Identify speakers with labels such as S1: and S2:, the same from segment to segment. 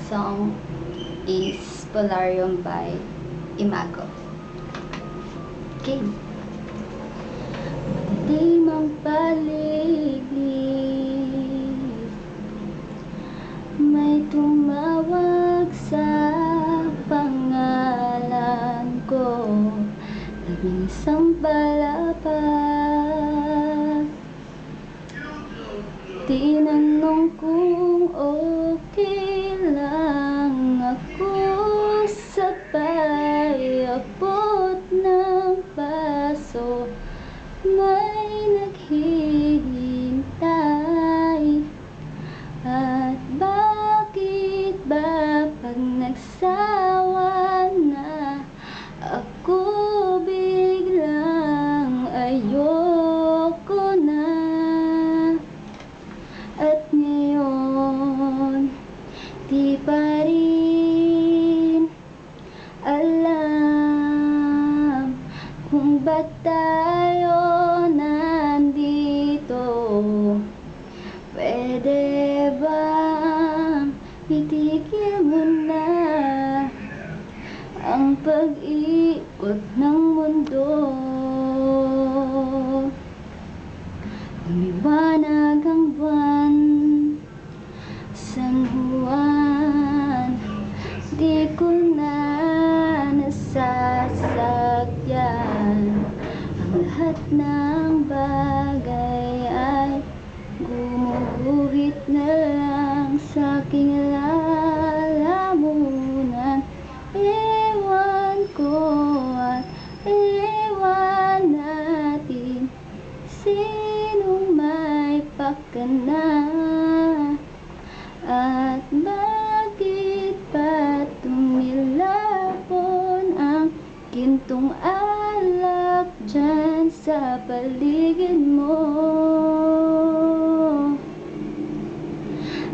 S1: song is Polarium by Imago. Okay. Madilim ang paligid, may tumawag sa pangalan ko, labing isang palapag. Tinanong kung okay lang ako, sabay abot ng baso, may naghihintay. At bakit ba pag nagsawa na ako, biglang ayoko na? At ngayon di pa rin alam kung ba't tayo nandito. Pwede bang itigil mo na ang pag-ikot ng mundo? Lumiwanag ang buwan, San Juan, di ko na nasasakyan. Ang lahat ng bagay ay gumuguhit na lang sa aking lalamunan. Ewan ko at ewan natin, sinong may pakana? At bakit pa tumilapon ang gintong alak dyan sa paligid mo?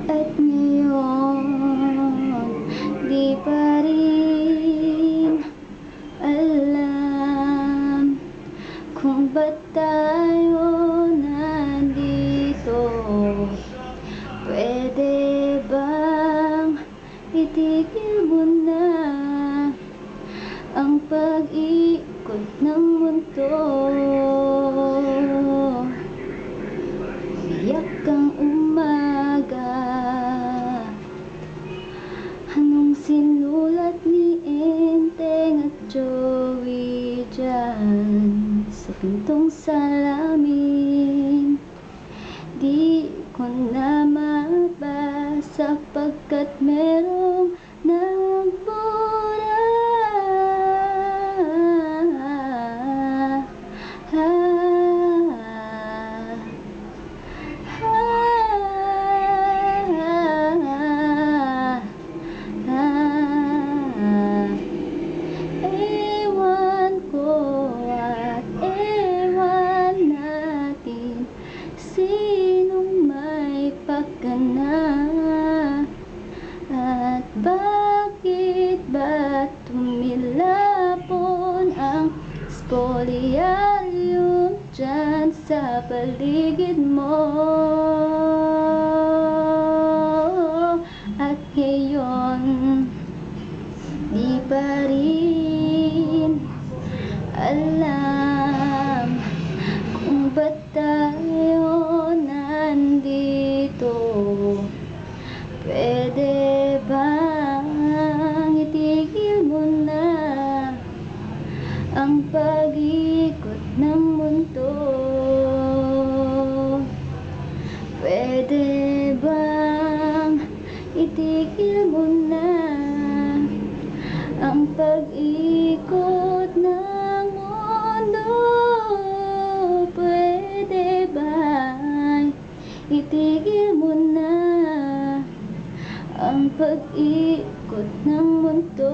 S1: At ngayon di pa rin alam kung ba't tayo nandito. Pwede bang itigil mo na ang pag-ikot ng mundo? Umiyak kang umaga, anong sinulat ni Enteng at Joey dyan sa pintong salamin? Di ko na mabasa pagkat merong nagbura. Ewan ko at ewan natin, sinong may pakana? At bakit ba tumilapon ang spoliarium dyan sa paligid mo? At ngayon di pa rin alam kung ba't tayo nandito. Pwede bang itigil mo na ang pag-ikot ng mundo? Pwede bang itigil mo na ang pag-ikot ng mundo? Pwede bang itigil mo na ang pag-ikot ng mundo?